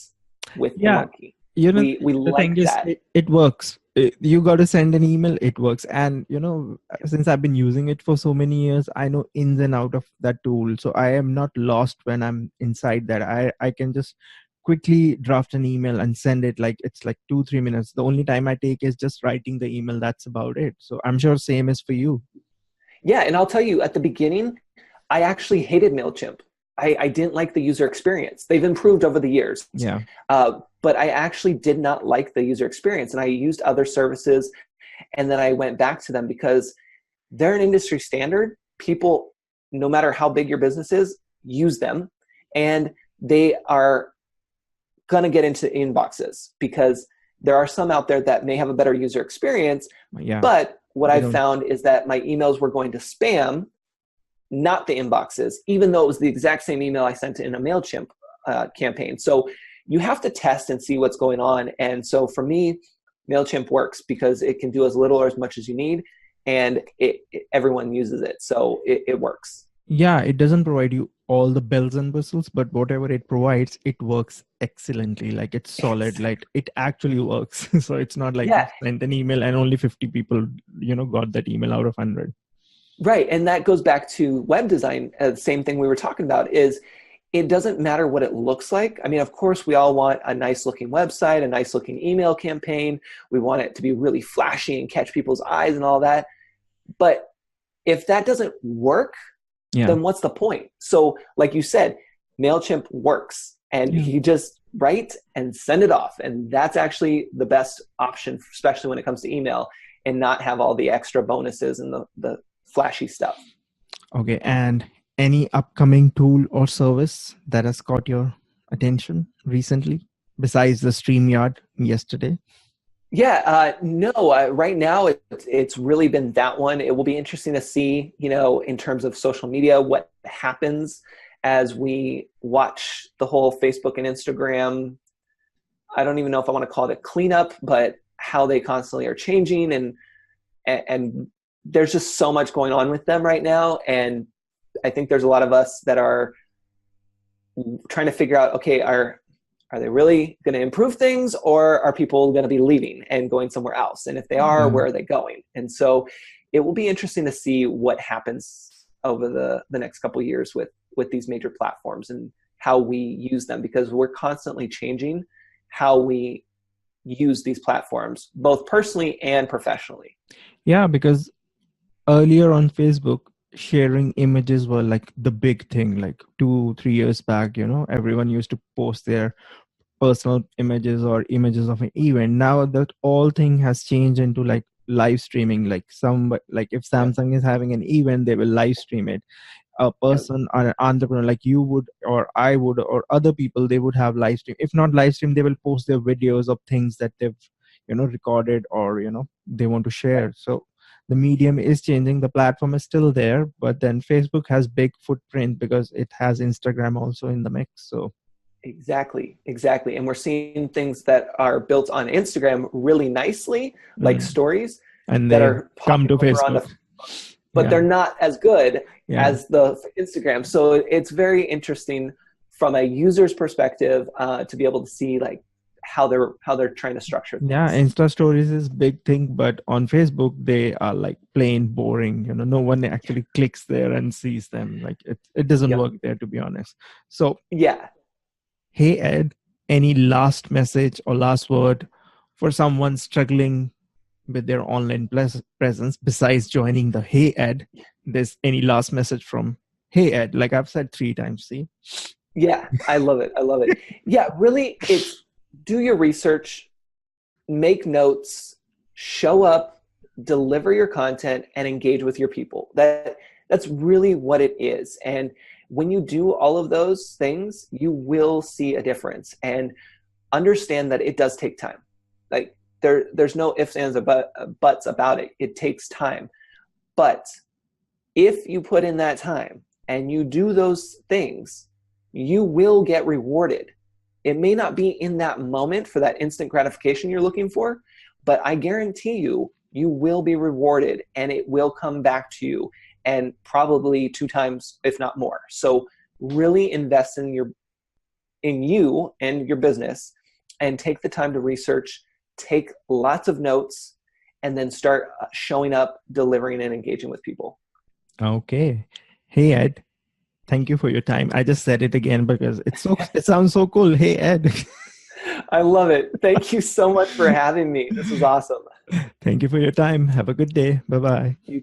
with the Yeah, monkey. you know, We the thing like is, that. it works. You got to send an email, it works. And since I've been using it for so many years, I know ins and out of that tool, so I am not lost when I'm inside that. I can just quickly draft an email and send it. Like, it's like 2-3 minutes. The only time I take is just writing the email. That's about it. So I'm sure same is for you. Yeah, and I'll tell you, at the beginning, I actually hated MailChimp. I didn't like the user experience. They've improved over the years. Yeah. But I actually did not like the user experience, and I used other services, and then I went back to them because they're an industry standard. People, no matter how big your business is, use them, and they are going to get into inboxes because there are some out there that may have a better user experience. Yeah. But what I found is that my emails were going to spam, not the inboxes, even though it was the exact same email I sent in a MailChimp campaign. So you have to test and see what's going on. And so for me, MailChimp works because it can do as little or as much as you need, and everyone uses it. So it works. Yeah, it doesn't provide you all the bells and whistles, but whatever it provides, it works excellently. Like it's solid, like it actually works. So it's not like you sent an email and only 50 people, got that email out of 100. Right. And that goes back to web design. The same thing we were talking about is it doesn't matter what it looks like. I mean, of course, we all want a nice looking website, a nice looking email campaign. We want it to be really flashy and catch people's eyes and all that. But if that doesn't work, then what's the point? So like you said, MailChimp works, and you just write and send it off. And that's actually the best option, especially when it comes to email, and not have all the extra bonuses and the flashy stuff. Okay. And any upcoming tool or service that has caught your attention recently besides the StreamYard yesterday? Yeah, no, right now it's really been that one. It will be interesting to see, in terms of social media, what happens as we watch the whole Facebook and Instagram. I don't even know if I want to call it a cleanup, but how they constantly are changing, and there's just so much going on with them right now. And I think there's a lot of us that are trying to figure out, okay, are they really going to improve things, or are people going to be leaving and going somewhere else? And if they are, where are they going? And so it will be interesting to see what happens over the next couple of years with these major platforms and how we use them, because we're constantly changing how we use these platforms, both personally and professionally. Yeah, because earlier on Facebook, sharing images were like the big thing, like 2-3 years back, everyone used to post their personal images or images of an event. Now that all thing has changed into like live streaming, like if Samsung is having an event, they will live stream it. A person or an entrepreneur like you would, or I would, or other people, they would have live stream. If not live stream, they will post their videos of things that they've recorded, or they want to share. So the medium is changing. The platform is still there, but then Facebook has big footprint because it has Instagram also in the mix. So Exactly. And we're seeing things that are built on Instagram really nicely, like stories, and that are come to Facebook. But they're not as good as the Instagram. So it's very interesting from a user's perspective to be able to see like how they're trying to structure things. Yeah, Insta stories is big thing, but on Facebook they are like plain boring. No one actually clicks there and sees them. Like it doesn't work there, to be honest. So hey Ed, any last message or last word for someone struggling with their online presence besides joining the Hey Ed? There's any last message from Hey Ed? Like I've said 3 times, see? Yeah, I love it. Yeah, really, it's do your research, make notes, show up, deliver your content, and engage with your people. That's really what it is. And when you do all of those things, you will see a difference. And understand that it does take time. Like there's no ifs, ands, or buts about it. It takes time. But if you put in that time and you do those things, you will get rewarded. It may not be in that moment for that instant gratification you're looking for, but I guarantee you will be rewarded, and it will come back to you, and probably 2 times, if not more. So really invest in you and your business, and take the time to research, take lots of notes, and then start showing up, delivering, and engaging with people. Okay. Hey, Ed. Thank you for your time. I just said it again because it sounds so cool. Hey, Ed. I love it. Thank you so much for having me. This was awesome. Thank you for your time. Have a good day. Bye-bye. You